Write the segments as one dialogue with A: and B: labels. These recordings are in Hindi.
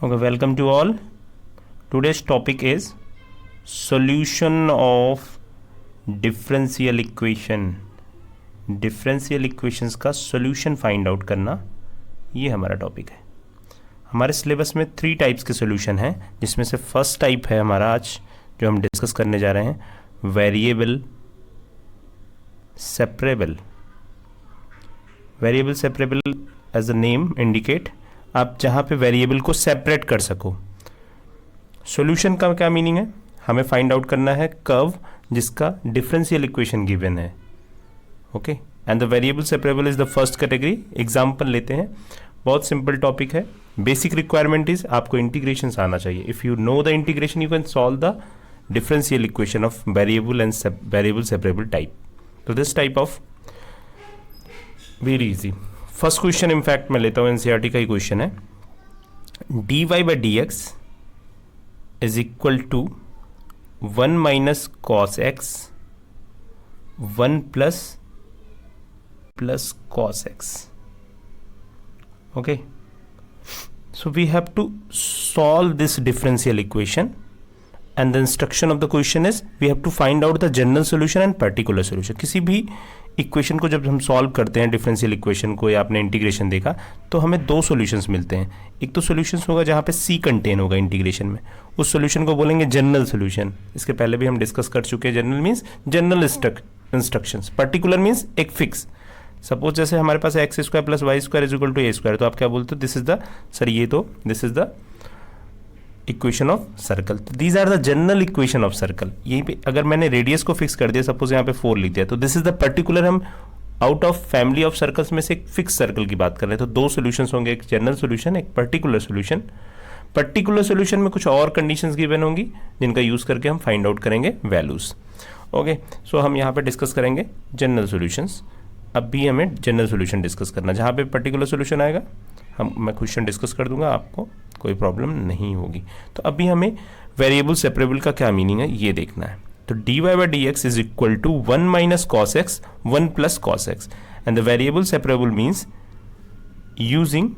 A: Okay, welcome to all. Today's topic is solution of differential equation. Differential equations का solution find out करना, ये हमारा टॉपिक है. हमारे सिलेबस में 3 टाइप्स के सोल्यूशन हैं, जिसमें से फर्स्ट टाइप है हमारा आज जो हम डिस्कस करने जा रहे हैं, variable separable. Variable separable as a name indicate, आप जहाँ पे वेरिएबल को सेपरेट कर सको. सॉल्यूशन का क्या मीनिंग है, हमें फाइंड आउट करना है कर्व जिसका डिफरेंशियल इक्वेशन गिवन है. Okay, and the variable separable is the first category. Example लेते हैं, बहुत सिंपल टॉपिक है. बेसिक रिक्वायरमेंट इज आपको इंटीग्रेशन आना चाहिए. If you know the integration you can solve the differential equation of variable and variable separable type. तो this type of very easy. First question in fact मैं लेता हूँ, एनसीईआरटी का ही क्वेश्चन है. dy by D x is equal to 1 minus cos x 1 plus cos x. Okay, so we have to solve this differential equation and the instruction of the question is we have to find out the general solution and particular solution. किसी भी इक्वेशन को जब हम सॉल्व करते हैं, डिफरेंशियल इक्वेशन को, या आपने इंटीग्रेशन देखा, तो हमें 2 सॉल्यूशंस मिलते हैं. एक तो सॉल्यूशंस होगा जहाँ पे सी कंटेन होगा इंटीग्रेशन में, उस सॉल्यूशन को बोलेंगे जनरल सॉल्यूशन. इसके पहले भी हम डिस्कस कर चुके हैं. General means general instructions, particular means एक फिक्स. सपोज जैसे हमारे पास X square plus Y square is equal to A square, तो आप क्या बोलते हो, दिस इज द सर ये तो this is the equation of circle. These are the general equation of circle. यहीं पे अगर मैंने रेडियस को फिक्स कर दिया, सपोज यहाँ पे 4 लिख दिया, तो दिस इज द पर्टिकुलर. हम out of family of circles में से एक फिक्स सर्कल की बात कर रहे हैं. तो 2 सोल्यूशंस होंगे, एक जनरल सोल्यूशन, एक पर्टिकुलर सोल्यूशन. पर्टिकुलर सोल्यूशन में कुछ और कंडीशंस गिवन होंगी जिनका यूज करके हम फाइंड आउट करेंगे वैल्यूज. ओके, सो हम यहाँ पे डिस्कस करेंगे जनरल सोल्यूशंस. अब भी हमें जनरल सोल्यूशन डिस्कस करना, जहाँ पे पर्टिकुलर सोल्यूशन आएगा मैं क्वेश्चन डिस्कस कर दूंगा, आपको कोई प्रॉब्लम नहीं होगी. तो अभी हमें वेरिएबल सेपरेबल का क्या मीनिंग है ये देखना है. तो dy by D x is equal to 1 minus cos x 1 plus cos x, and the variable separable means using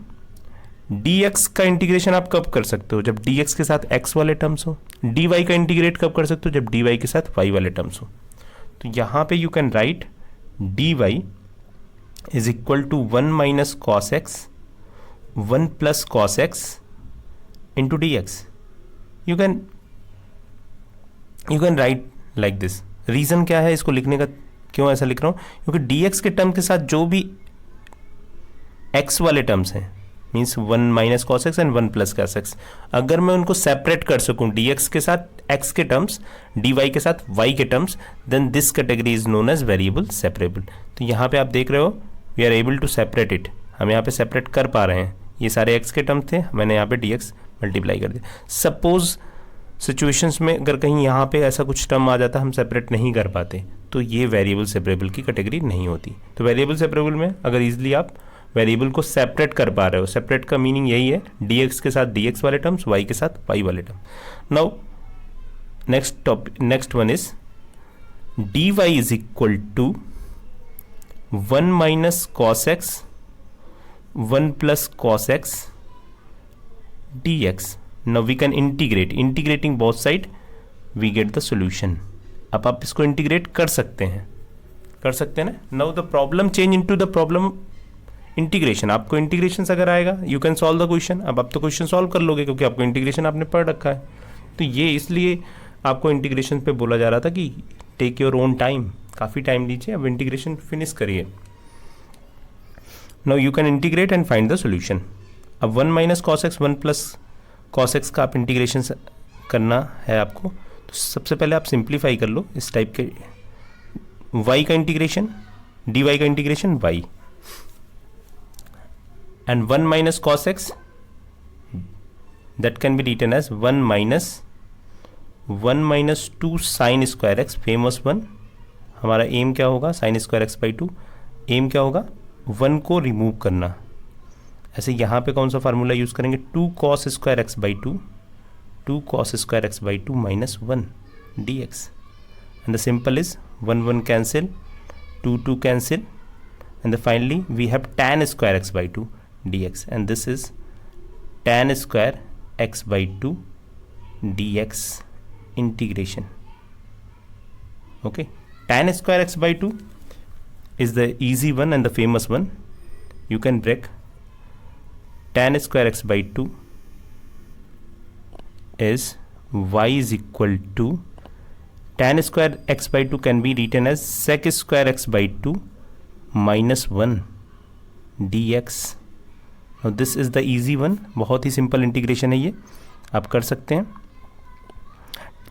A: dx का इंटीग्रेशन आप कब कर सकते हो, जब dx के साथ x वाले टर्म्स हो. dy का इंटीग्रेट कब कर सकते हो, जब dy के साथ y वाले टर्म्स हो. तो यहाँ पे you can write dy is equal to 1 minus cos x 1 plus cos x into dx. You can write like this. Reason क्या है इसको लिखने का, क्यों ऐसा लिख रहा हूँ, क्योंकि dx के टर्म के साथ जो भी x वाले टर्म्स हैं, means 1 minus cos x and 1 plus cos x, अगर मैं उनको सेपरेट कर सकूँ dx के साथ x के टर्म्स, dy के साथ y के terms, then this category is known as variable separable. तो यहाँ पे आप देख रहे हो we are able to separate it. हम यहाँ पे सेपरेट कर पा रहे हैं. ये सारे x के टर्म थे, मैंने यहाँ पे dx मल्टीप्लाई कर दिया. सपोज सिचुएशंस में अगर कहीं यहाँ पे ऐसा कुछ टर्म आ जाता, हम सेपरेट नहीं कर पाते, तो ये वेरिएबल सेपरेबल की कैटेगरी नहीं होती. तो वेरिएबल सेपरेबल में अगर इजीली आप वेरिएबल को सेपरेट कर पा रहे हो, सेपरेट का मीनिंग यही है, dx के साथ dx वाले टर्म्स, y के साथ y वाले term. Now next one is dy is equal to 1 minus cos x 1 plus cos x dx. Now we can integrating both side we get the solution. अब आप इसको इंटीग्रेट कर सकते हैं ना. Now the problem change into the problem integration. आपको इंटीग्रेशन अगर आएगा you can solve the question. अब आप तो क्वेश्चन सॉल्व कर लोगे क्योंकि आपको इंटीग्रेशन आपने पढ़ रखा है. तो ये इसलिए आपको इंटीग्रेशन पे बोला जा रहा था कि टेक योर ओन टाइम, काफ़ी टाइम लीजिए, अब इंटीग्रेशन फिनिश करिए. Now you can integrate and find the solution. अब 1 minus cos x 1 plus cos x का आप इंटीग्रेशन करना है आपको. तो सबसे पहले आप सिंप्लीफाई कर लो इस टाइप के. y का इंटीग्रेशन, dy का integration y, and 1 minus cos x that can be written as 1 minus 2 sine square x. Famous one, हमारा एम क्या होगा, sine square x by 2. M क्या होगा, 1 को रिमूव करना. ऐसे यहाँ पे कौन सा फार्मूला यूज़ करेंगे, 2 cos square x by 2 2 cos square x by 2 minus 1 dx. And the simple is 1 1 cancel, 2 2 cancel, and finally we have tan square x by 2 dx. And this is tan square x/2 dx integration. Okay, tan square x/2 is the easy one and the famous one. You can break tan square x/2 is y is equal to tan square x/2 can be written as sec square x/2 minus 1 dx. Now this is the easy one. बहुत ही सिंपल इंटीग्रेशन है ये, आप कर सकते हैं.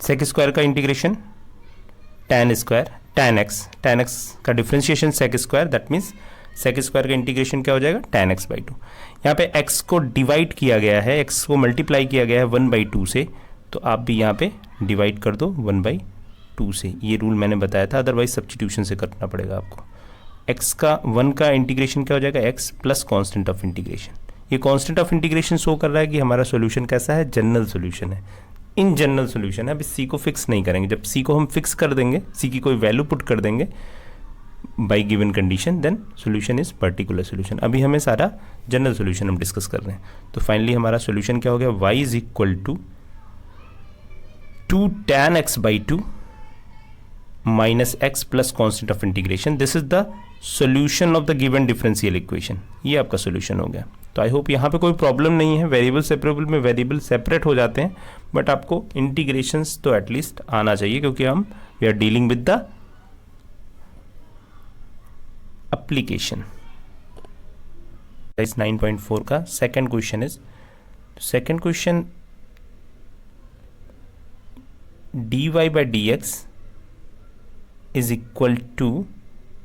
A: सेक स्क्वायर का integration tan square tan x का differentiation sec square, that means sec square का इंटीग्रेशन क्या हो जाएगा tan x/2. यहाँ पे x को डिवाइड किया गया है, x को मल्टीप्लाई किया गया है 1/2 से, तो आप भी यहाँ पे डिवाइड कर दो 1/2 से. ये रूल मैंने बताया था, अदरवाइज सब्स्टिट्यूशन से करना पड़ेगा आपको. x का 1 का इंटीग्रेशन क्या हो जाएगा, x plus constant of integration. ये कॉन्स्टेंट ऑफ इंटीग्रेशन शो कर रहा है कि हमारा सोल्यूशन कैसा है, जनरल सोल्यूशन है, इन जनरल सोल्यूशन है. अभी c को फिक्स नहीं करेंगे. जब c को हम फिक्स कर देंगे, c की कोई वैल्यू पुट कर देंगे by given condition, then solution is particular solution. अभी हमें सारा जनरल सोल्यूशन हम डिस्कस कर रहे हैं. तो फाइनली हमारा सोल्यूशन क्या हो गया, y is equal to 2 tan x/2 minus x plus constant of integration. This is the solution of the given differential equation. ये आपका सोल्यूशन हो गया. तो आई होप यहाँ पे कोई प्रॉब्लम नहीं है. वेरिएबल सेपरेबल में वेरिएबल सेपरेट हो जाते हैं, बट आपको इंटीग्रेशंस तो एटलीस्ट आना चाहिए, क्योंकि हम we are dealing with the application. 9.4 का second question is, second question dy/dx is equal to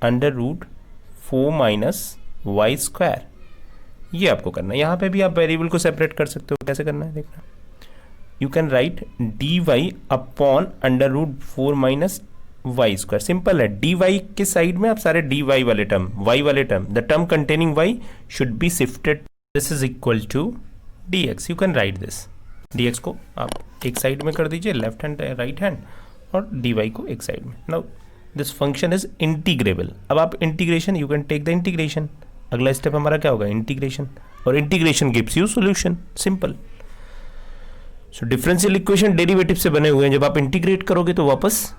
A: √4 minus y square. ये आपको करना है. यहाँ पे भी आप वेरिएबल को सेपरेट कर सकते हो. कैसे करना है देखना. You can write dy upon √4 minus y square. Simple है. dy के साइड में आप सारे dy वाले टर्म, y वाले term, the term containing y should be shifted. This is equal to dx. You can write this. dx को आप एक साइड में कर दीजिए, लेफ्ट हैंड राइट हैंड, और dy को एक साइड में. Now this function is integrable. अब आप integration, you can take the integration. अगला स्टेप हमारा क्या होगा, इंटीग्रेशन, और integration gives you solution. Simple. So differential equation derivative से बने हुए हैं. जब आप इंटीग्रेट करोगे तो वापस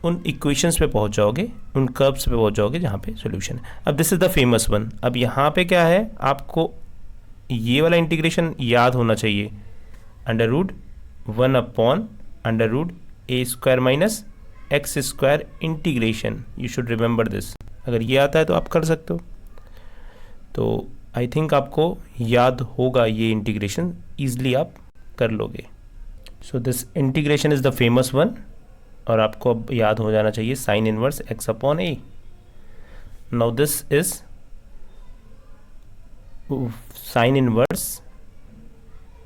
A: उन इक्वेशंस पे पहुंच जाओगे, उन कर्व्स पे पहुंच जाओगे जहाँ पे सॉल्यूशन है. अब this is the famous one. अब यहाँ पे क्या है, आपको ये वाला इंटीग्रेशन याद होना चाहिए. √1 upon √a² minus x² integration. You should remember this. अगर ये आता है तो आप कर सकते हो. तो आई थिंक आपको याद होगा ये इंटीग्रेशन, ईजिली आप कर लोगे. So this integration is the famous one, और आपको अब याद हो जाना चाहिए sine inverse x/a. Now this is sine inverse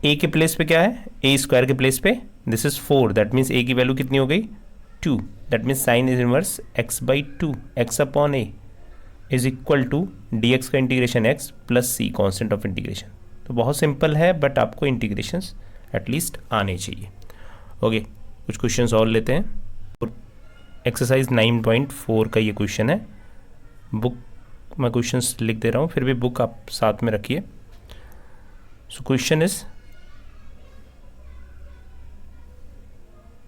A: a के प्लेस पे क्या है, a² के प्लेस पे this is 4. That means a की वैल्यू कितनी हो गई, 2. That means sine is inverse x/2 x/a is equal to dx का integration x plus c constant of integration. तो बहुत सिंपल है, बट आपको इंटीग्रेशंस एटलीस्ट आने चाहिए. ओके, कुछ क्वेश्चंस और लेते हैं. एक्सरसाइज 9.4 का ये क्वेश्चन है. बुक मैं क्वेश्चंस लिख दे रहा हूँ, फिर भी बुक आप साथ में रखिए. So question is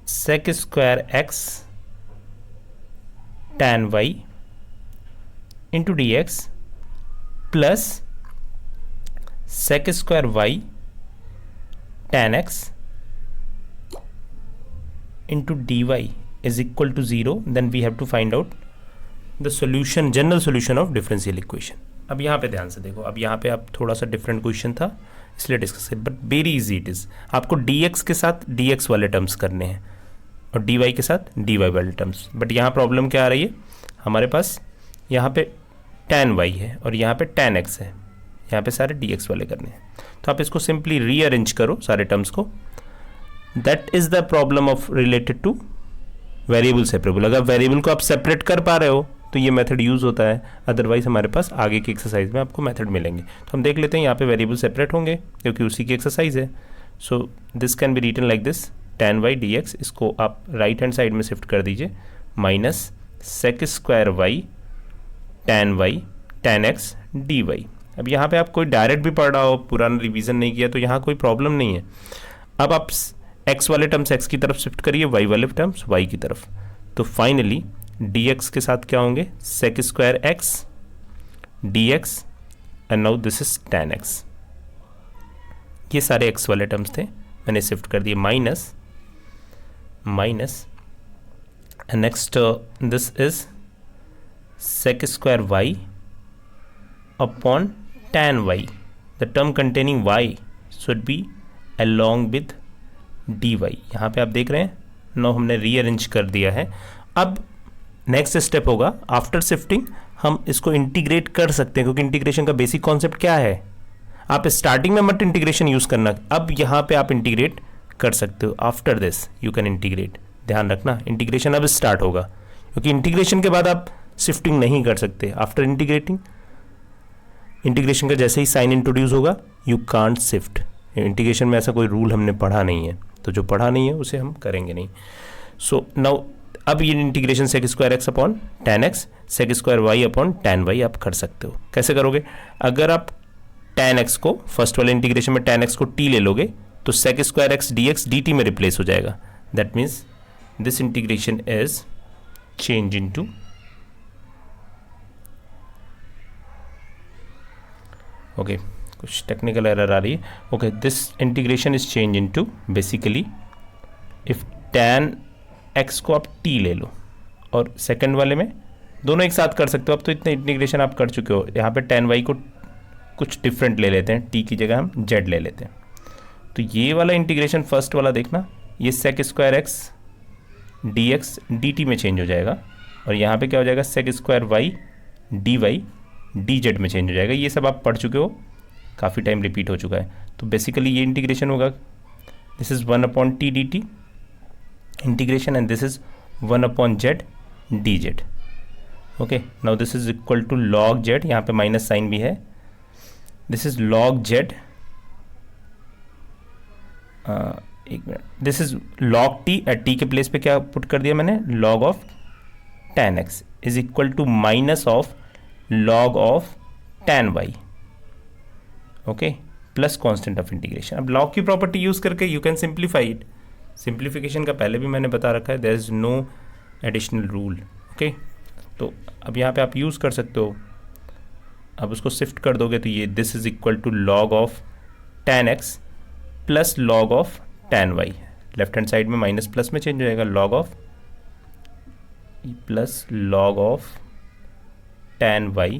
A: sec square x tan y into dx plus sec square y tan x into dy is equal to 0. then we have to find out the solution, general solution of differential equation. अब यहाँ पे ध्यान से देखो. अब यहाँ पे आप थोड़ा सा डिफरेंट क्वेश्चन था इसलिए डिस्कस कर, but very easy it is. आपको dx के साथ dx वाले टर्म्स करने हैं और dy के साथ dy वाले टर्म्स. बट यहाँ प्रॉब्लम क्या आ रही है, हमारे पास यहाँ पे tan y है और यहाँ पे tan x है. यहाँ पे सारे dx वाले करने हैं. तो आप इसको सिंपली रीअरेंज करो सारे टर्म्स को. That is the problem of related two variable separable. अगर वेरिएबल को आप सेपरेट कर पा रहे हो तो ये मेथड यूज़ होता है, अदरवाइज हमारे पास आगे की एक्सरसाइज में आपको मेथड मिलेंगे. तो हम देख लेते हैं यहाँ पे वेरिएबल सेपरेट होंगे क्योंकि उसी की एक्सरसाइज है. So this can be written like this, tan y dx. इसको आप राइट हैंड साइड में शिफ्ट कर दीजिए, minus sec square y tan x dy. अब यहाँ पे आप कोई डायरेक्ट भी पढ़ रहा हो, पुराना रिवीजन नहीं किया, तो यहाँ कोई प्रॉब्लम नहीं है। अब आप x वाले टर्म्स x की तरफ शिफ्ट करिए, y वाले टर्म्स y की तरफ, तो फाइनली dx के साथ क्या होंगे, sec square x dx and now this is tan x। ये सारे x वाले टर्म्स थे, मैंने शिफ्ट कर दिए minus and next this is sec square y upon tan y, the term containing y should B along with dy। यहाँ पे आप देख रहे हैं नो हमने रीअरेंज कर दिया है। अब नेक्स्ट स्टेप होगा, आफ्टर शिफ्टिंग हम इसको इंटीग्रेट कर सकते हैं, क्योंकि इंटीग्रेशन का बेसिक कॉन्सेप्ट क्या है, आप स्टार्टिंग में मत इंटीग्रेशन यूज करना, अब यहाँ पे आप इंटीग्रेट कर सकते हो। After this you can integrate, ध्यान रखना इंटीग्रेशन अब स्टार्ट होगा, क्योंकि इंटीग्रेशन के बाद आप शिफ्टिंग नहीं कर सकते। आफ्टर इंटीग्रेटिंग, इंटीग्रेशन का जैसे ही साइन इंट्रोड्यूस होगा यू कांट शिफ्ट। इंटीग्रेशन में ऐसा कोई रूल हमने पढ़ा नहीं है, तो जो पढ़ा नहीं है उसे हम करेंगे नहीं। सो नाउ अब ये integration sec square x upon tan x, sec square y upon tan y आप कर सकते हो। कैसे करोगे, अगर आप tan x को फर्स्ट वाले इंटीग्रेशन में tan x को t ले लोगे तो sec square x dx dt में रिप्लेस हो जाएगा। That means this integration is change into okay, कुछ टेक्निकल एरर आ रही है। Okay, this integration is change into basically if tan x को आप t ले लो, और सेकंड वाले में दोनों एक साथ कर सकते हो। अब तो इतने इंटीग्रेशन आप कर चुके हो, यहाँ पे tan y को कुछ डिफरेंट ले लेते हैं, t की जगह हम z ले लेते हैं। तो ये वाला इंटीग्रेशन फर्स्ट वाला देखना, ये sec square x dx dt में चेंज हो जाएगा, और यहाँ पे क्या हो जाएगा sec square y dy dz में चेंज हो जाएगा। ये सब आप पढ़ चुके हो, काफ़ी टाइम रिपीट हो चुका है। तो बेसिकली ये इंटीग्रेशन होगा, this is 1/t dt integration, and this is 1/z dz। Okay, now this is equal to log z, यहाँ पे माइनस साइन भी है, दिस इज log z, एक minute, this is log t, t के प्लेस पे क्या पुट कर दिया मैंने, log of tan x is equal to minus of log of tan y, okay, plus constant of integration. अब log की प्रॉपर्टी यूज करके you can simplify it. Simplification का पहले भी मैंने बता रखा है, there is no additional rule. Okay, तो अब यहाँ पे आप यूज़ कर सकते हो। अब उसको शिफ्ट कर दोगे तो ये this is equal to log of tan x plus log of tan y, left hand side में माइनस प्लस में चेंज हो जाएगा, log of plus log of tan y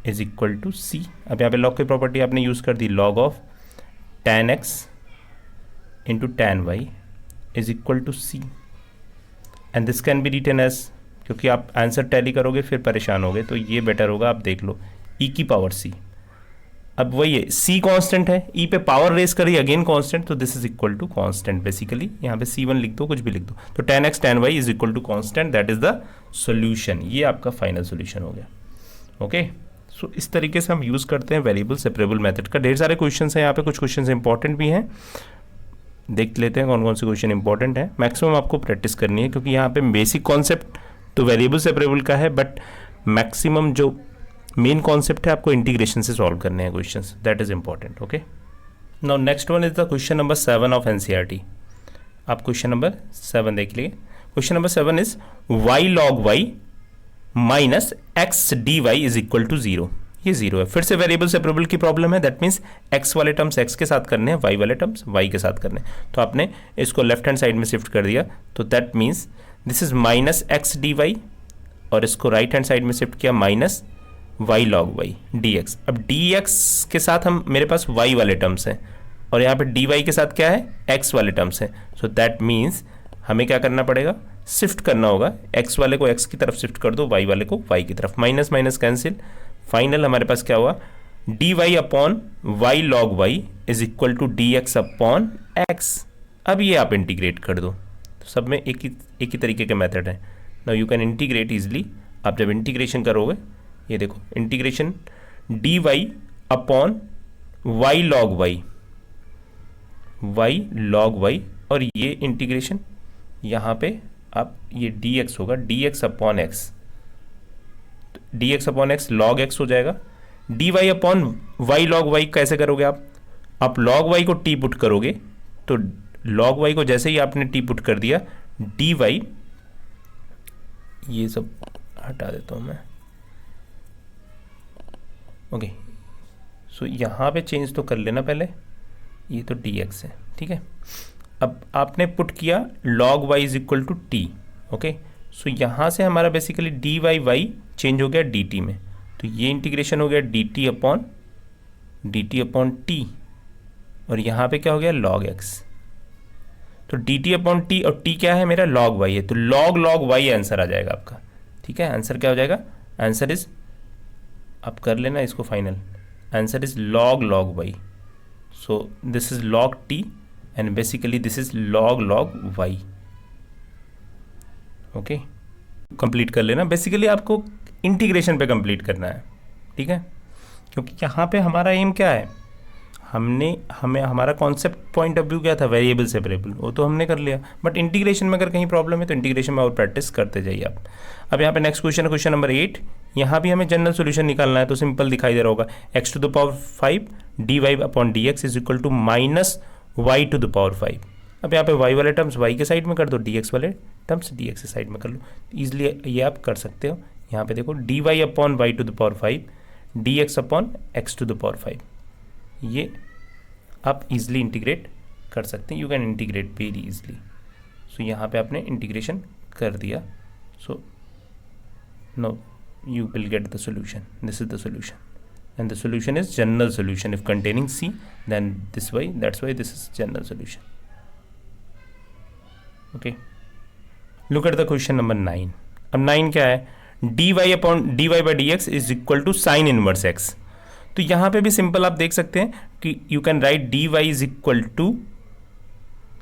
A: is equal to c। अब यहाँ पे log की प्रॉपर्टी आपने यूज़ कर दी, log of tan x into tan y is equal to c, and this can be written as, क्योंकि आप आंसर टैली करोगे फिर परेशान होगे, तो ये बेटर होगा, आप देख लो e की पावर c। अब वही है, c कांस्टेंट है, e पे पावर रेस करिए अगेन कांस्टेंट, तो this is equal to constant. Basically यहाँ पे c1 लिख दो, कुछ भी लिख दो, तो tan x tan y is equal to constant, that is the solution. ये आपका फाइनल सॉल्यूशन हो गया। ओके, सो इस तरीके से हम यूज़ करते हैं वेरिएबल सेपरेबल मेथड का। ढेर सारे क्वेश्चन हैं यहाँ पे, कुछ क्वेश्चन इंपॉर्टेंट भी हैं, देख लेते हैं कौन कौन से क्वेश्चन इंपॉर्टेंट है। मैक्सिमम आपको प्रैक्टिस करनी है, क्योंकि यहाँ पे बेसिक कॉन्सेप्ट तो वेरिएबल सेपरेबल का है, बट मैक्सिमम जो मेन कॉन्सेप्ट है आपको इंटीग्रेशन से सॉल्व करने हैं questions, that is important. Okay, now next one is the question number 7 of NCERT. आप क्वेश्चन नंबर 7 देख लीजिए। Question number 7 is y log y minus x d y is equal to 0। ये 0 है, फिर से वेरिएबल सेपरेबल की प्रॉब्लम है, दैट मीन्स x वाले टर्म्स x के साथ करने हैं, y वाले टर्म्स y के साथ करने हैं। तो आपने इसको लेफ्ट हैंड साइड में शिफ्ट कर दिया, तो that means this is minus x d y, और इसको राइट हैंड साइड में शिफ्ट किया minus y log y dx। अब dx के साथ हम, मेरे पास y वाले टर्म्स हैं, और यहाँ पे dy के साथ क्या है, x वाले टर्म्स हैं। सो दैट मीन्स हमें क्या करना पड़ेगा, शिफ्ट करना होगा, x वाले को x की तरफ शिफ्ट कर दो, y वाले को y की तरफ, माइनस माइनस कैंसिल, फाइनल हमारे पास क्या हुआ, dy upon y log y is equal to dx upon x। अब ये आप इंटीग्रेट कर दो, तो सब में एक ही तरीके के मेथड है। Now you can integrate easily. आप जब इंटीग्रेशन करोगे, ये देखो integration dy upon y log y, और ये इंटीग्रेशन यहाँ पे आप ये dx होगा, dx upon x, dx upon x log x हो जाएगा, d Y upon y log y कैसे करोगे आप लॉग वाई को टी पुट करोगे तो लॉग वाई को जैसे ही आपने टी पुट कर दिया डी वाई, ये सब हटा देता हूँ मैं, ओके। सो यहाँ पे चेंज तो कर लेना पहले, ये तो डी एक्स है, ठीक है। अब आपने पुट किया log Y is equal to T, okay. So यहाँ से हमारा basically D Y Y change हो गया डी टी में, तो ये इंटीग्रेशन हो गया डी टी अपॉन टी, और यहाँ पे क्या हो गया लॉग एक्स। तो डी टी अपॉन टी, और टी क्या है मेरा लॉग वाई है, तो लॉग वाई आंसर आ जाएगा आपका, ठीक है। आंसर क्या हो जाएगा, आंसर इज, आप कर लेना इसको final, answer is log y. So this is log t and basically this is log y, okay. Complete कर लेना, बेसिकली आपको इंटीग्रेशन पे कंप्लीट करना है, ठीक है, क्योंकि यहाँ पे हमारा एम क्या है, हमें हमारा कॉन्सेप्ट पॉइंट ऑफ व्यू क्या था, वेरिएबल सेपरेबल, वो तो हमने कर लिया, बट इंटीग्रेशन में अगर कहीं प्रॉब्लम है तो इंटीग्रेशन में और प्रैक्टिस करते जाइए आप। अब यहाँ पे नेक्स्ट क्वेश्चन है क्वेश्चन नंबर 8, यहाँ भी हमें जनरल सोल्यूशन निकालना है, तो सिंपल दिखाई दे रहा होगा x to the power 5 d Y upon d x is equal to minus y to the power 5। अब यहाँ पे y वाले टर्म्स y के साइड में कर दो, dx वाले टर्म्स dx के साइड में कर लो, ईजिली ये आप कर सकते हो। यहाँ पे देखो D Y upon Y to the power 5 D X upon X to the power 5, ये आप इजीली इंटीग्रेट कर सकते हैं, you can integrate very easily. So यहाँ पे आपने इंटीग्रेशन कर दिया, so now you will get the solution, this is the solution, and the solution is general solution. If containing C, then that's why this is general solution, okay. Look at the question number 9. अब 9 क्या है, dy by dx is equal to sin inverse x। तो यहाँ पे भी सिंपल आप देख सकते हैं कि you can write dy is equal to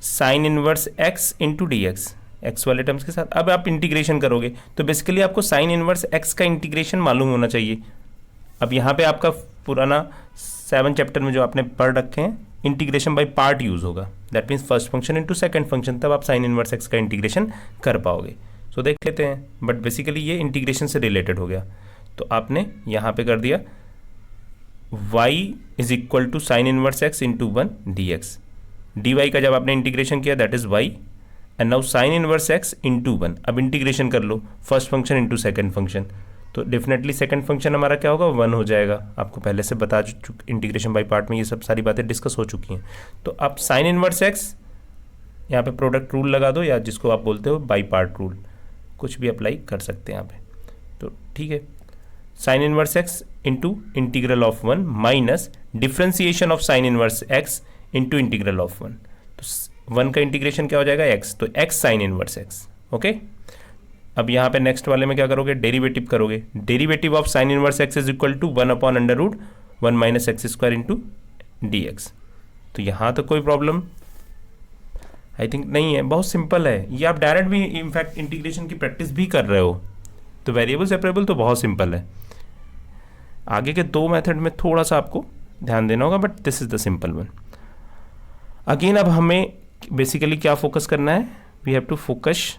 A: sin inverse x into dx, x वाले टर्म्स के साथ। अब आप इंटीग्रेशन करोगे तो बेसिकली आपको साइन इनवर्स एक्स का इंटीग्रेशन मालूम होना चाहिए। अब यहाँ पे आपका पुराना 7 चैप्टर में जो आपने पढ़ रखे हैं इंटीग्रेशन बाय पार्ट यूज़ होगा, that means first function into second function, तब आप साइन इनवर्स एक्स का इंटीग्रेशन कर पाओगे। सो देख लेते हैं, बट बेसिकली ये इंटीग्रेशन से रिलेटेड हो गया, तो आपने यहाँ पे कर दिया y is equal to sine inverse x into 1 d x, d y का जब आपने इंटीग्रेशन किया that is y and now sine inverse x into 1। अब इंटीग्रेशन कर लो first function into second function, तो डेफिनेटली सेकंड फंक्शन हमारा क्या होगा 1 हो जाएगा। आपको पहले से बता चुके इंटीग्रेशन बाय पार्ट में ये सब सारी बातें डिस्कस हो चुकी हैं। तो आप साइन इनवर्स एक्स यहाँ पे प्रोडक्ट रूल लगा दो, या जिसको आप बोलते हो बाई पार्ट रूल, कुछ भी अप्लाई कर सकते हैं यहाँ पे, तो ठीक है। Sign inverse x into integral of 1 minus differentiation of sine inverse x into integral of 1, तो 1 का इंटीग्रेशन क्या हो जाएगा x, तो x sign inverse x, okay. अब यहाँ पे नेक्स्ट वाले में क्या करोगे, डेरिवेटिव करोगे, derivative of sine inverse x is equal to 1 upon under root 1 minus x square into d x. तो यहाँ तो कोई प्रॉब्लम आई थिंक नहीं है, बहुत सिंपल है ये, आप डायरेक्ट भी इनफैक्ट इंटीग्रेशन की प्रैक्टिस भी कर रहे हो, तो वेरिएबल सेपरेबल तो बहुत सिंपल है। आगे के 2 मेथड में थोड़ा सा आपको ध्यान देना होगा, but this is the simple one. Again अब हमें बेसिकली क्या फोकस करना है, we have to focus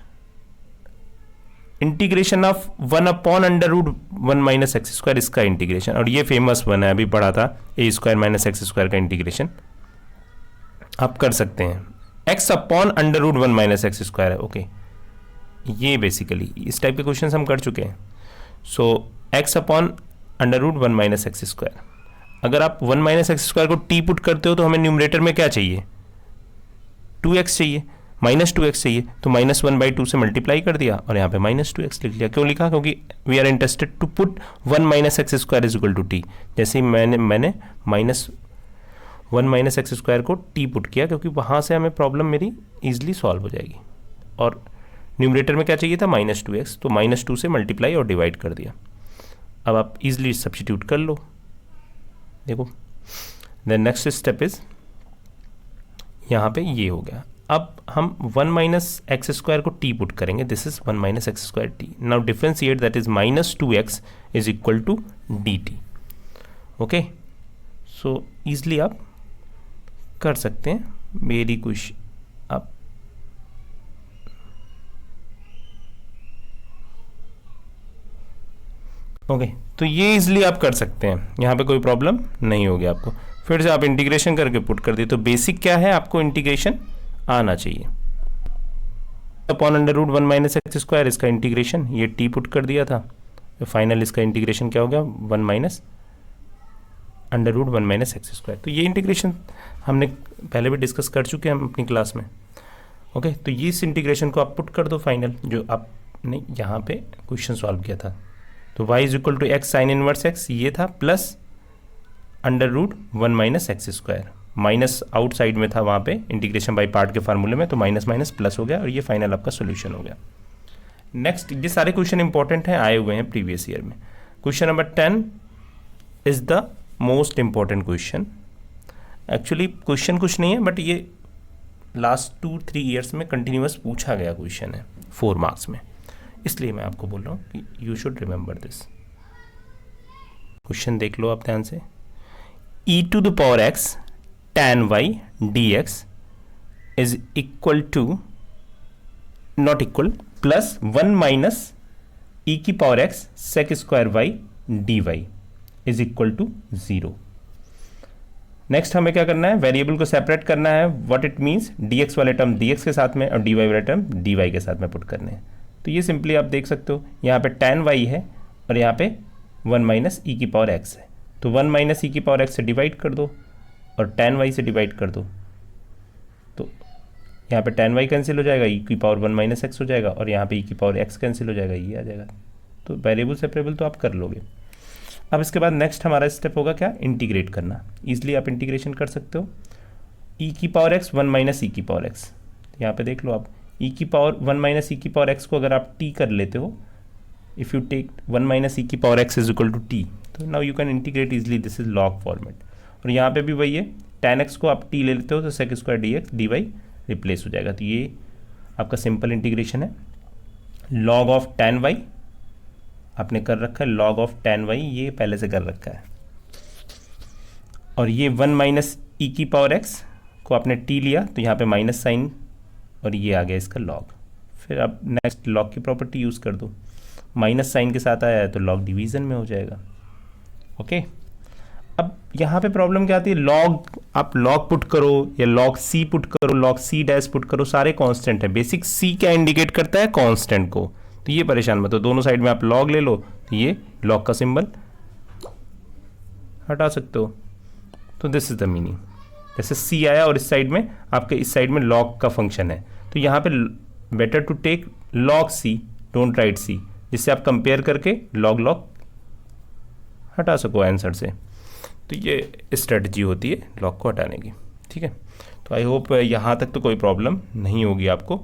A: integration of 1 upon under root 1 minus x square, इसका इंटीग्रेशन, और ये फेमस वन है, अभी पढ़ा था a square minus x square का इंटीग्रेशन आप कर सकते हैं, x upon under root 1 minus x square है, ओके। ये बेसिकली इस टाइप के क्वेश्चन हम कर चुके हैं। So X upon under root 1 minus x square, अगर आप 1 माइनस एक्स स्क्वायर को टी पुट करते हो तो हमें न्यूमरेटर में क्या चाहिए, 2x चाहिए, माइनस 2x चाहिए, तो -1/2 से मल्टीप्लाई कर दिया और यहाँ पे -2x लिख लिया। क्यों लिखा, क्योंकि we are interested to put 1 minus x square is equal to t. जैसे ही मैंने -1 माइनस एक्स स्क्वायर को टी पुट किया, क्योंकि वहाँ से हमें प्रॉब्लम मेरी ईजिली सॉल्व हो जाएगी। और न्यूमरेटर में क्या चाहिए था, -2x, तो -2 से मल्टीप्लाई और डिवाइड कर दिया। अब आप इजिली सब्स्टिट्यूट कर लो, देखो। देन नेक्स्ट स्टेप इज, यहाँ पे ये हो गया। अब हम 1 माइनस एक्स स्क्वायर को टी पुट करेंगे, this is 1 minus x square t. Now differentiate, that is -2x is equal to d t, okay. So easily आप कर सकते हैं, मेरी कुछ आप ओके, तो ये इजिली आप कर सकते हैं, यहाँ पे कोई प्रॉब्लम नहीं होगी आपको। फिर से आप इंटीग्रेशन करके पुट कर दिए, तो बेसिक क्या है, आपको इंटीग्रेशन आना चाहिए। Upon under root 1 minus x square, इसका इंटीग्रेशन ये टी पुट कर दिया था, तो फाइनल इसका इंटीग्रेशन क्या हो गया, 1 minus under root 1 minus x square. तो ये इंटीग्रेशन हमने पहले भी डिस्कस कर चुके हैं हम अपनी क्लास में। ओके, तो ये इस इंटीग्रेशन को आप पुट कर दो फाइनल, जो आपने यहाँ पे क्वेश्चन सॉल्व किया था। तो y is equal to x sine inverse x ये था, plus under root 1 minus x square, minus outside में था वहाँ पे इंटीग्रेशन बाय पार्ट के फार्मूले में, तो माइनस माइनस प्लस हो गया और ये फाइनल आपका सोल्यूशन हो गया। नेक्स्ट, ये सारे क्वेश्चन इंपॉर्टेंट हैं, आए हुए हैं प्रीवियस ईयर में। Question number 10 is the most important question. Actually question कुछ नहीं है, बट ये लास्ट 2-3 ईयर्स में कंटिन्यूअस पूछा गया क्वेश्चन है 4 मार्क्स में, इसलिए मैं आपको बोल रहा हूँ कि you should remember this. Question देख लो आप ध्यान से। e to the power x tan y dx is equal to not equal plus 1 minus e की power x sec square y dy is equal to 0। Next हमें क्या करना है, वेरिएबल को सेपरेट करना है। व्हाट इट मीन्स, dx वाले टर्म dx के साथ में और dy वाले टर्म dy के साथ में पुट करने हैं। तो ये सिंपली आप देख सकते हो, यहाँ पे tan y है और यहाँ पे 1 माइनस ई की पावर x है, तो 1 माइनस ई की पावर x से डिवाइड कर दो और tan y से डिवाइड कर दो, तो यहाँ पे tan y कैंसिल हो जाएगा, ई की पावर 1 माइनस एक्स हो जाएगा और यहाँ पे ई की पावर x कैंसिल हो जाएगा, ये आ जाएगा। तो वेरिएबल सेपरेबल तो आप कर लोगे। अब इसके बाद नेक्स्ट हमारा स्टेप होगा क्या, इंटीग्रेट करना। ईजिली आप इंटीग्रेशन कर सकते हो। ई की पावर x 1 माइनस ई की पावर x, यहाँ पे देख लो आप, ई की पावर 1 माइनस ई की पावर x को अगर आप t कर लेते हो, if you take 1 minus e की power x is equal to t, तो now you can integrate easily, this is log format. और यहाँ पे भी वही है, tan x को आप t ले लेते हो तो sec square dx dy replace हो जाएगा। तो ये आपका सिंपल इंटीग्रेशन है। लॉग ऑफ tan y आपने कर रखा है, लॉग ऑफ tan y ये पहले से कर रखा है, और ये 1 माइनस ई की पावर x को आपने t लिया तो यहाँ पे माइनस साइन और ये आ गया इसका लॉग। फिर आप नेक्स्ट लॉग की प्रॉपर्टी यूज़ कर दो, माइनस साइन के साथ आया है तो लॉग डिवीज़न में हो जाएगा। ओके, अब यहाँ पे प्रॉब्लम क्या आती है, लॉग आप लॉग पुट करो या लॉग सी पुट करो, लॉग सी डैश पुट करो, सारे कांस्टेंट है। बेसिक सी क्या इंडिकेट करता है, कांस्टेंट को, तो ये परेशान मत हो, दोनों साइड में आप लॉग ले लो तो ये लॉग का सिंबल हटा सकते हो। तो दिस इज द मीनिंग, जैसे सी आया और इस साइड में आपके इस साइड में लॉग का फंक्शन है, तो यहाँ पे better to take log C, don't write C, जिससे आप कंपेयर करके लॉग लॉग हटा सको आंसर से। तो ये स्ट्रेटजी होती है लॉग को हटाने की, ठीक है। तो आई होप यहाँ तक तो कोई प्रॉब्लम नहीं होगी, आपको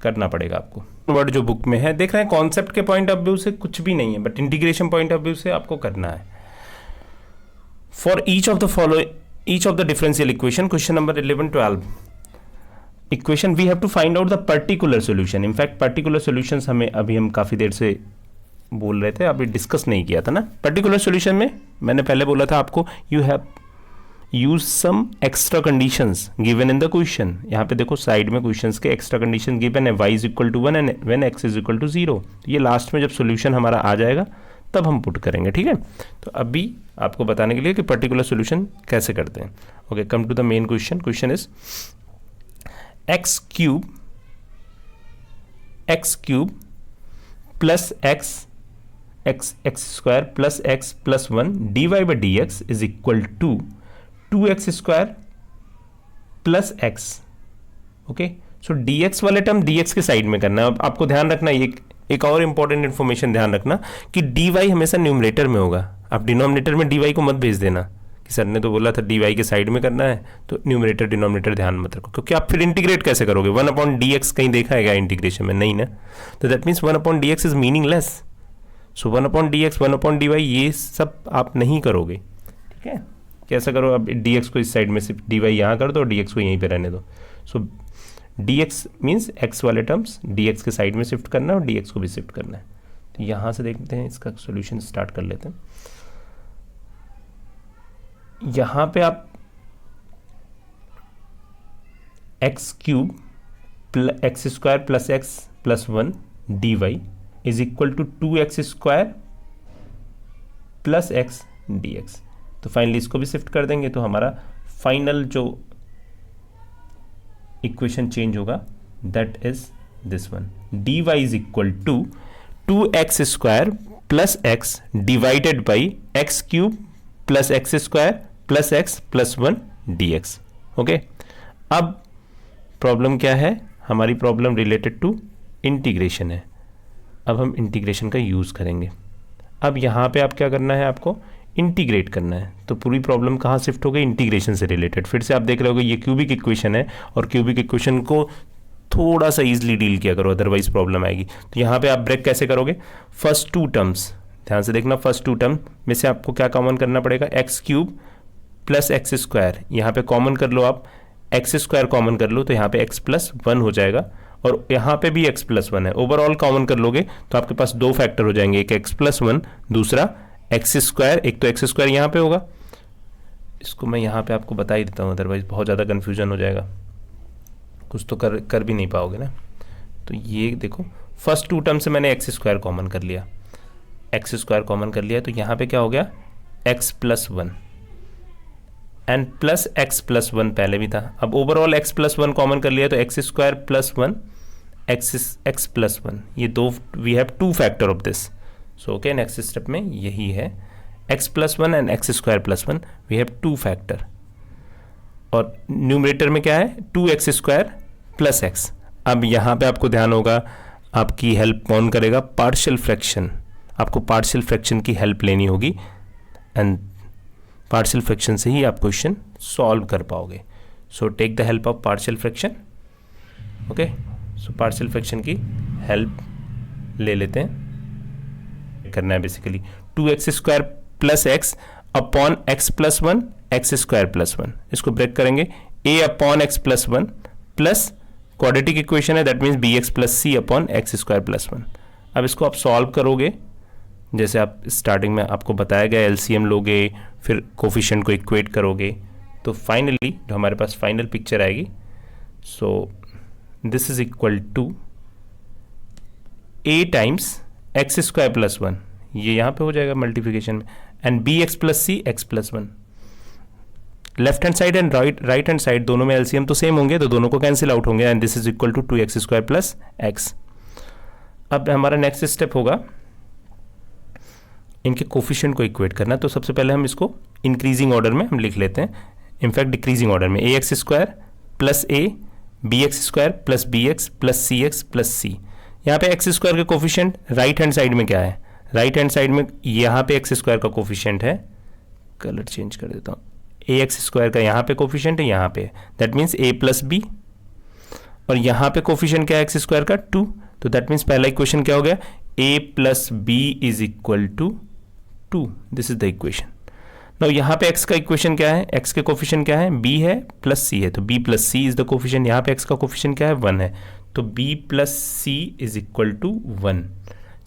A: करना पड़ेगा आपको। वर्ड जो बुक में है देख रहे हैं, कॉन्सेप्ट के पॉइंट ऑफ व्यू से कुछ भी नहीं है, but integration point of view से आपको करना है। For each of the following, each of the differential equation, question number 11-12 equation we have to find out the particular solution. In fact particular solutions हमें अभी हम काफ़ी देर से बोल रहे थे, अभी डिस्कस नहीं किया था ना। पर्टिकुलर सॉल्यूशन में मैंने पहले बोला था आपको, you have use some extra conditions given in the question. यहाँ पे देखो साइड में क्वेश्चंस के एक्स्ट्रा कंडीशन गिवन है, y is equal to 1 and when x is equal to 0। ये लास्ट में जब सॉल्यूशन हमारा आ जाएगा तब हम पुट करेंगे, ठीक है। तो अभी आपको बताने के लिए कि पर्टिकुलर सॉल्यूशन कैसे करते हैं। Okay, come to the main question. Question is x cube plus x square plus x plus 1 dy by D x is equal to 2x square plus x. Okay, so dx वाले टर्म dx के साइड में करना है। अब आपको ध्यान रखना, एक और इंपॉर्टेंट इन्फॉर्मेशन ध्यान रखना कि dy हमेशा न्यूमरेटर में होगा। आप डिनोमिनेटर में dy को मत भेज देना कि सर ने तो बोला था dy के साइड में करना है, तो न्यूमरेटर डिनोमिनेटर ध्यान मत रखो, क्योंकि आप फिर इंटीग्रेट कैसे करोगे। 1/dx कहीं देखा है क्या इंटीग्रेशन में, नहीं ना। तो that means 1/dx is meaningless. So 1/dx 1/dy ये सब आप नहीं करोगे, ठीक है। कैसा करो, अब dx को इस साइड में सिर्फ dy यहाँ कर दो और dx को यहीं पे रहने दो। सो dx मीन्स x वाले टर्म्स dx के साइड में शिफ्ट करना है और dx को भी शिफ्ट करना है। तो यहाँ से देखते हैं, इसका सॉल्यूशन स्टार्ट कर लेते हैं। यहाँ पे आप x cube x square plus x plus 1 dy is equal to 2x square plus x d x. तो फाइनली इसको भी शिफ्ट कर देंगे तो हमारा फाइनल जो इक्वेशन चेंज होगा that is this one, dy is equal to 2x square plus x divided by x cube plus x square plus x plus 1 dx। Okay, अब प्रॉब्लम क्या है, हमारी प्रॉब्लम रिलेटेड टू इंटीग्रेशन है। अब हम इंटीग्रेशन का यूज़ करेंगे। अब यहाँ पे आप क्या करना है, आपको इंटीग्रेट करना है। तो पूरी प्रॉब्लम कहाँ शिफ्ट हो गई, इंटीग्रेशन से रिलेटेड। फिर से आप देख रहे होगे ये क्यूबिक इक्वेशन है और क्यूबिक इक्वेशन को थोड़ा सा ईजिली डील किया करो, अदरवाइज प्रॉब्लम आएगी। तो यहाँ पे आप ब्रेक कैसे करोगे, फर्स्ट टू टर्म्स ध्यान से देखना, फर्स्ट टू टर्म में से आपको क्या कॉमन करना पड़ेगा, x cube plus x square, यहाँ पे कॉमन कर लो आप, एक्स स्क्वायर कॉमन कर लो तो यहाँ पे एक्स प्लस 1 हो जाएगा और यहाँ पे भी एक्स प्लस 1 है। ओवरऑल कॉमन कर लोगे तो आपके पास दो फैक्टर हो जाएंगे, एक एक्स प्लस 1, दूसरा एक्स स्क्वायर। एक तो एक्स स्क्वायर यहाँ पे होगा, इसको मैं यहाँ पे आपको बता ही देता हूँ, अदरवाइज बहुत ज़्यादा कन्फ्यूजन हो जाएगा, कुछ तो कर भी नहीं पाओगे ना। तो ये देखो फर्स्ट टू टर्म से मैंने एक्स स्क्वायर कॉमन कर लिया, एक्स स्क्वायर कॉमन कर लिया तो यहाँ पे क्या हो गया, x plus 1 and plus x plus 1 पहले भी था। अब ओवरऑल एक्स प्लस 1 कॉमन कर लिया तो x square plus 1 x plus 1, ये दो, we have to factor of this. So okay, next step में यही है, x plus 1 and x square plus 1, we have to factor. और न्यूमरेटर में क्या है, 2x स्क्वायर प्लस एक्स। अब यहाँ पे आपको ध्यान होगा, आपकी हेल्प कौन करेगा, पार्शियल फ्रैक्शन। आपको पार्शियल फ्रैक्शन की हेल्प लेनी होगी एंड पार्शियल फ्रैक्शन से ही आप क्वेश्चन सॉल्व कर पाओगे। So take the help of partial fraction. Okay, so partial fraction की हेल्प ले लेते हैं। करना है basically 2x square plus X upon X plus 1 X square plus 1, इसको ब्रेक करेंगे, a upon X plus 1 plus quadratic equation है that means bx plus C upon X square plus 1। अब इसको आप सॉल्व करोगे, जैसे आप स्टार्टिंग में आपको बताया गया, एलसीएम लोगे, फिर कोफिशिएंट को इक्वेट करोगे, तो फाइनली जो हमारे पास फाइनल पिक्चर आएगी, so this is equal to a times x square plus 1, ये यहाँ पे हो जाएगा मल्टीप्लिकेशन में, and b x plus c x plus 1। Left hand side and right hand side दोनों में एलसीएम तो सेम होंगे तो दोनों को कैंसिल आउट होंगे and this is equal to 2x square plus x. अब हमारा नेक्स्ट स्टेप होगा इनके कोफिशिएंट को इक्वेट करना। तो सबसे पहले हम इसको इंक्रीजिंग ऑर्डर में हम लिख लेते हैं, इनफैक्ट डिक्रीजिंग ऑर्डर में, ax square plus a bx square plus bx plus cx plus c। यहाँ पे एक्स स्क्वायर का कोफिशिएंट राइट हैंड साइड में क्या है, राइट हैंड साइड में यहाँ पे एक्स स्क्वायर का कोफिशिएंट है, कलर चेंज कर देता हूँ, ए एक्स स्क्वायर का यहाँ पे कोफिशिएंट है, यहाँ पे that means a plus b, और यहाँ पे कोफिशिएंट क्या है एक्स स्क्वायर का 2, तो दैट मीन्स पहला इक्वेशन क्या हो गया, a plus b is equal to 2, this is the equation. Now यहाँ पे x का इक्वेशन क्या है, x के कोफिशिएंट क्या है, b है प्लस c है, तो b plus c is the coefficient. यहाँ पे x का कोफिशिएंट क्या है, 1 है, तो b plus c is equal to 1।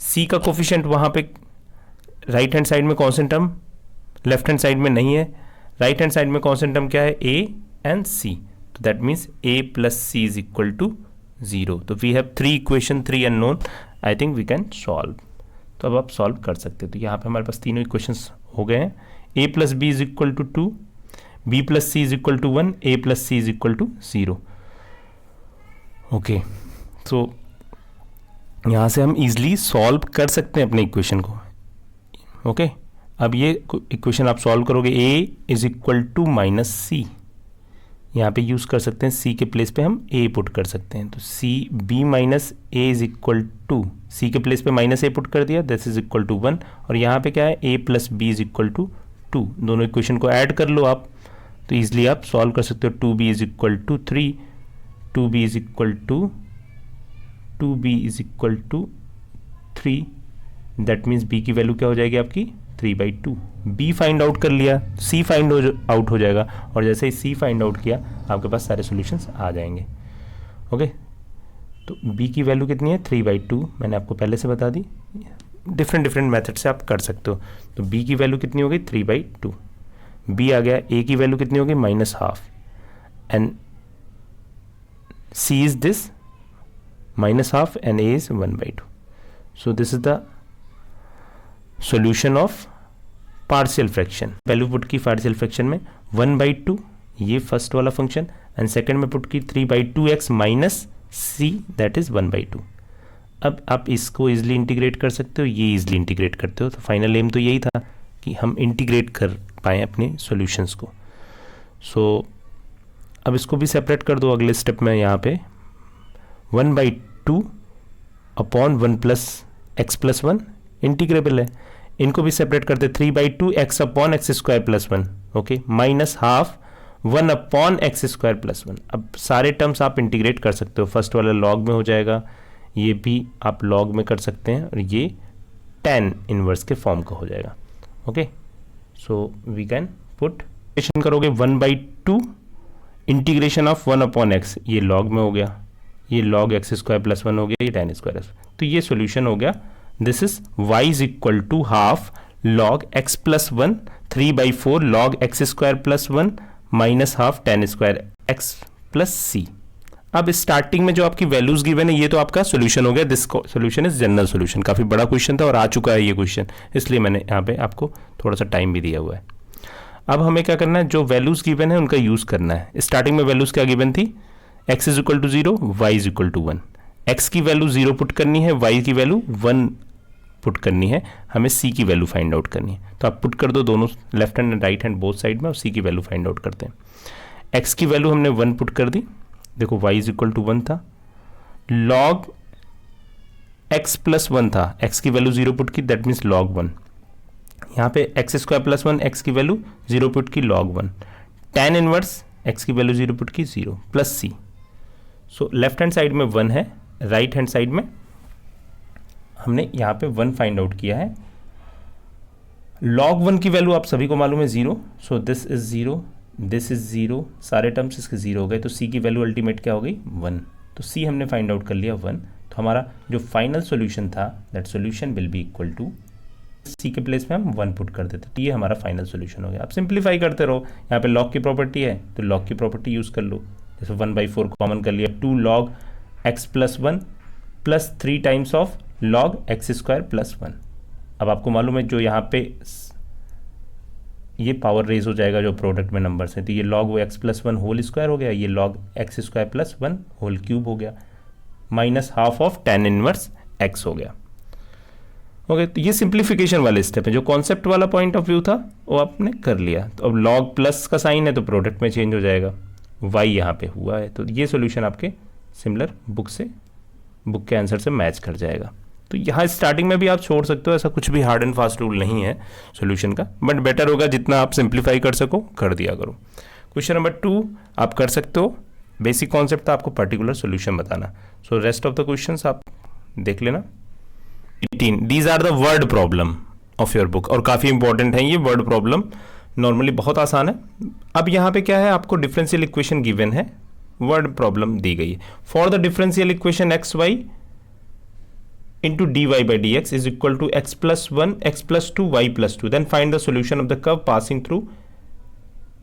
A: c का कोफिशिएंट वहाँ पे राइट हैंड साइड में constant term, left hand side में नहीं है, राइट हैंड साइड में कॉन्स्टेंट टर्म क्या है, a एंड c, तो that means a plus c is equal to 0। तो we have 3 equation, 3 unknown, I think we can solve. तो अब आप सॉल्व कर सकते हो। तो यहाँ पे हमारे पास तीनों इक्वेशंस हो गए हैं, a plus b is equal to 2, b plus c is equal to 1, a plus c is equal to 0। Okay, तो यहाँ से हम इजीली सॉल्व कर सकते हैं अपने इक्वेशन को। ओके, अब ये इक्वेशन आप सॉल्व करोगे, a is equal to minus C, यहाँ पे यूज़ कर सकते हैं, c के प्लेस पे हम a पुट कर सकते हैं, तो c b minus a is equal to, c के प्लेस पे माइनस a पुट कर दिया, दिस इज इक्वल टू 1, और यहाँ पे क्या है, a plus b is equal to 2। दोनों इक्वेशन को ऐड कर लो आप, तो ईजिली आप सॉल्व कर सकते हो। 2b is equal to 3, 2b is equal to 2b is equal to 3, that means b की वैल्यू क्या हो जाएगी आपकी 3/2। b फाइंड आउट कर लिया, c फाइंड आउट हो जाएगा, और जैसे ही c फाइंड आउट किया आपके पास सारे सॉल्यूशंस आ जाएंगे। ओके, तो b की वैल्यू कितनी है 3/2, मैंने आपको पहले से बता दी, डिफरेंट मेथड से आप कर सकते हो। तो b की वैल्यू कितनी हो गई 3/2, b आ गया, a की वैल्यू कितनी हो गई -12, and c is this -12 and a is 1/2। So this is the solution of partial fraction, value put की पार्शियल फ्रैक्शन में 1/2 ये फर्स्ट वाला फंक्शन, एंड सेकेंड में पुट की 3/2x minus c that is 1/2। अब आप इसको इजिली इंटीग्रेट कर सकते हो, ये इजिली इंटीग्रेट करते हो, तो फाइनल एम तो यही था कि हम इंटीग्रेट कर पाएँ अपने सॉल्यूशंस को। सो अब इसको भी सेपरेट कर दो अगले स्टेप में, यहाँ पे 1/2 upon 1 plus x plus 1 integrable है, इनको भी सेपरेट करते 3/2 x upon X square plus 1, okay, minus half 1 upon X square plus 1। अब सारे टर्म्स आप इंटीग्रेट कर सकते हो, फर्स्ट वाला लॉग में हो जाएगा, ये भी आप लॉग में कर सकते हैं, और ये tan इनवर्स के फॉर्म का हो जाएगा, okay. So we can put करोगे 1/2 इंटीग्रेशन ऑफ 1 अपॉन एक्स, ये लॉग में हो गया, ये लॉग एक्स स्क्वायर प्लस 1 हो गया, ये tan स्क्वायर, तो ये सॉल्यूशन हो गया। This is y is equal to half log x plus 1 3/4 log x square plus 1 minus half tan square x plus c। अब स्टार्टिंग में जो आपकी वैल्यूज गिवन है ये तो आपका सॉल्यूशन हो गया, this solution is general solution. काफ़ी बड़ा क्वेश्चन था और आ चुका है ये क्वेश्चन, इसलिए मैंने यहाँ पे आपको थोड़ा सा टाइम भी दिया हुआ है। अब हमें क्या करना है, जो वैल्यूज गिवन है उनका यूज़ करना है। स्टार्टिंग में वैल्यूज क्या गिवन थी, x is equal to 0, y is equal to 1। x की वैल्यू 0 पुट करनी है, y की वैल्यू 1 पुट करनी है, हमें c की वैल्यू फाइंड आउट करनी है। तो आप पुट कर दो दोनों left hand and right hand both side में, और c की वैल्यू फाइंड आउट करते हैं। x की वैल्यू हमने 1 पुट कर दी, देखो y इज इक्वल टू 1 था, लॉग x प्लस 1 था, x की वैल्यू 0 पुट की, दैट मीन्स लॉग 1। यहाँ पे एक्स स्क्वायर प्लस 1 x की वैल्यू 0 पुट की, लॉग 1। tan इनवर्स x की वैल्यू 0 पुट की, 0 plus c। So left hand side में 1 है, राइट हैंड साइड में हमने यहाँ पे 1 फाइंड आउट किया है। log 1 की वैल्यू आप सभी को मालूम है 0, सो दिस इज 0, दिस इज 0, सारे टर्म्स इसके 0 हो गए, तो c की वैल्यू अल्टीमेट क्या हो गई 1, तो c हमने फाइंड आउट कर लिया 1। तो हमारा जो फाइनल सॉल्यूशन था that solution will be equal to, C के प्लेस में हम 1 पुट कर देते, तो ये हमारा फाइनल सॉल्यूशन हो गया। आप सिंप्लीफाई करते रहो, यहाँ पे लॉग की प्रॉपर्टी है तो लॉग की प्रॉपर्टी यूज़ कर लो, जैसे 1/4 कॉमन कर लिया, 2 log x plus 1 plus 3 times of log x square plus 1। अब आपको मालूम है जो यहाँ पे ये पावर रेज हो जाएगा जो प्रोडक्ट में नंबर्स हैं, तो ये लॉग वो एक्स प्लस 1 होल स्क्वायर हो गया, ये log x square plus 1 whole cube हो गया, minus half of tan inverse x हो गया, ओके। तो ये सिंप्लीफिकेशन वाले स्टेप है, जो कॉन्सेप्ट वाला पॉइंट ऑफ व्यू था वो आपने कर लिया। तो अब लॉग प्लस का साइन है तो प्रोडक्ट में चेंज हो जाएगा, y यहाँ पे हुआ है, तो ये सॉल्यूशन आपके सिमिलर बुक के आंसर से मैच कर जाएगा। तो यहाँ स्टार्टिंग में भी आप छोड़ सकते हो, ऐसा कुछ भी हार्ड एंड फास्ट रूल नहीं है सॉल्यूशन का, बट बेटर होगा जितना आप सिंप्लीफाई कर सको कर दिया करो। क्वेश्चन नंबर 2 आप कर सकते हो, बेसिक कॉन्सेप्ट था, आपको पर्टिकुलर सॉल्यूशन बताना। So rest of the questions आप देख लेना। 18 these are the word problem of your book, और काफ़ी इंपॉर्टेंट है ये वर्ड प्रॉब्लम, नॉर्मली बहुत आसान है। अब यहाँ पे क्या है, आपको डिफरेंशियल इक्वेशन गिवन है, वर्ड प्रॉब्लम दी गई है। For the differential equation x y into dy by dx is equal to x plus 1 x plus 2 y plus 2, then find the solution of the curve passing through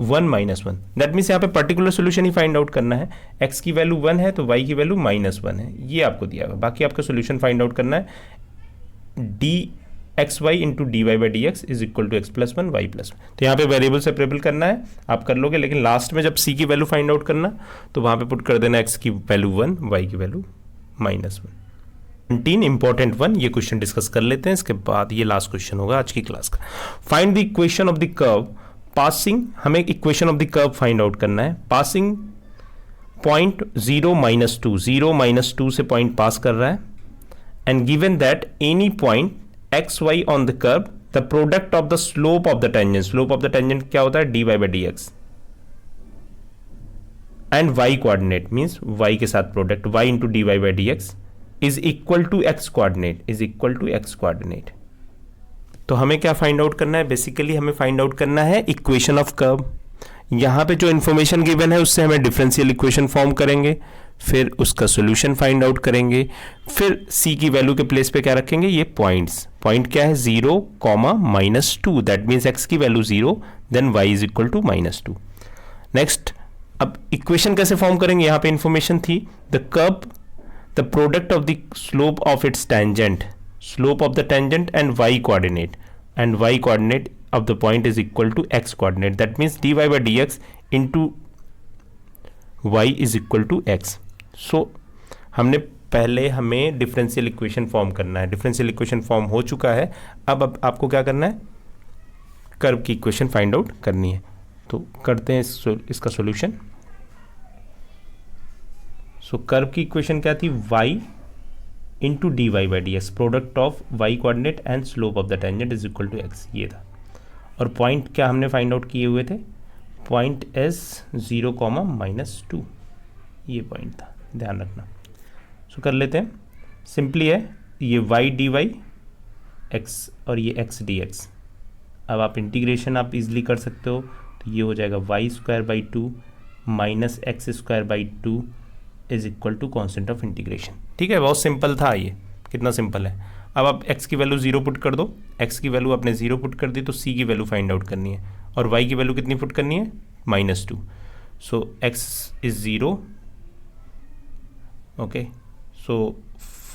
A: 1 minus 1। That means यहाँ पे पर्टिकुलर सोल्यूशन ही फाइंड आउट करना है, x की वैल्यू 1 है तो y की वैल्यू -1 है, ये आपको दिया हुआ। बाकी आपका सोल्यूशन फाइंड आउट करना है dxy into dy by dx is equal to x plus 1 y plus 1। तो यहाँ पे वेरिएबल सेपरेबल करना है, आप कर लोगे, लेकिन लास्ट में जब c की वैल्यू फाइंड आउट करना तो वहाँ पे पुट कर देना x की वैल्यू 1 y की वैल्यू -1। 19 इंपॉर्टेंट 1, ये क्वेश्चन डिस्कस कर लेते हैं, इसके बाद ये लास्ट क्वेश्चन होगा आज की क्लास का। Find the equation of the curve passing, हमें equation of the curve find out करना है, पासिंग पॉइंट 0 -2, 0 -2 से पॉइंट पास कर रहा है, and given that any point x y on the curve the product of the slope of the tangent, slope of the tangent क्या होता है dy by dx, and y coordinate means y के साथ product y into dy by dx is equal to x coordinate, is equal to x coordinate. तो हमें क्या फाइंड आउट करना है, बेसिकली हमें फाइंड आउट करना है इक्वेशन ऑफ कर्व। यहाँ पे जो इन्फॉर्मेशन गिवन है उससे हमें डिफरेंशियल इक्वेशन फॉर्म करेंगे, फिर उसका सोल्यूशन फाइंड आउट करेंगे, फिर c की वैल्यू के प्लेस पे क्या रखेंगे, ये पॉइंट्स, पॉइंट क्या है 0, -2, दैट मीन्स x की value 0, then y is equal to -2। Next अब इक्वेशन कैसे फॉर्म करेंगे, यहाँ पे इंफॉर्मेशन थी the curve the product of the slope of its tangent, slope of the tangent and y coordinate, and y coordinate of the point is equal to x coordinate. That means dy by dx into y is equal to x. So हमने पहले हमें डिफरेंशियल इक्वेशन फॉर्म करना है, डिफरेंशियल इक्वेशन फॉर्म हो चुका है, अब आपको क्या करना है, कर्व की इक्वेशन फाइंड आउट करनी है. तो करते हैं इसका सॉल्यूशन. सो कर्व की इक्वेशन क्या थी, y into d y by D x, product of y coordinate and slope of the tangent is equal to x, ये था. और पॉइंट क्या हमने फाइंड आउट किए हुए थे, पॉइंट एस 0, -2, ये पॉइंट था, ध्यान रखना. सो कर लेते हैं, सिंपली है ये y डी वाई एक्स और ये x डी एक्स. अब आप इंटीग्रेशन आप इजीली कर सकते हो, तो ये हो जाएगा y² minus x² is equal to constant of integration. ठीक है, बहुत सिंपल था ये, कितना सिंपल है. अब आप x की वैल्यू 0 पुट कर दो, x की वैल्यू आपने 0 पुट कर दी तो c की वैल्यू फाइंड आउट करनी है, और y की वैल्यू कितनी पुट करनी है, -2. सो x is 0. Okay, so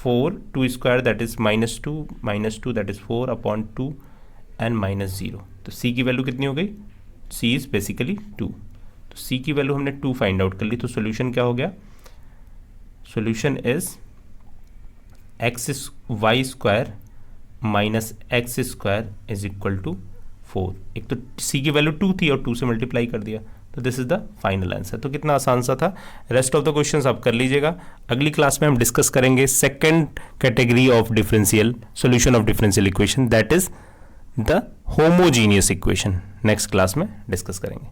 A: 4 2 square that is -2 that is 4 upon 2 and -0. तो c की वैल्यू कितनी हो गई, c इज बेसिकली 2. तो c की वैल्यू हमने 2 फाइंड आउट कर ली. तो सोल्यूशन क्या हो गया, solution is y² minus x² is equal to 4. एक तो c की वैल्यू 2 थी और 2 से मल्टीप्लाई कर दिया, तो this is the final answer. तो कितना आसान सा था. रेस्ट ऑफ द क्वेश्चंस आप कर लीजिएगा. अगली क्लास में हम डिस्कस करेंगे second category of differential solution of differential equation, that is the homogeneous equation. Next class में डिस्कस करेंगे.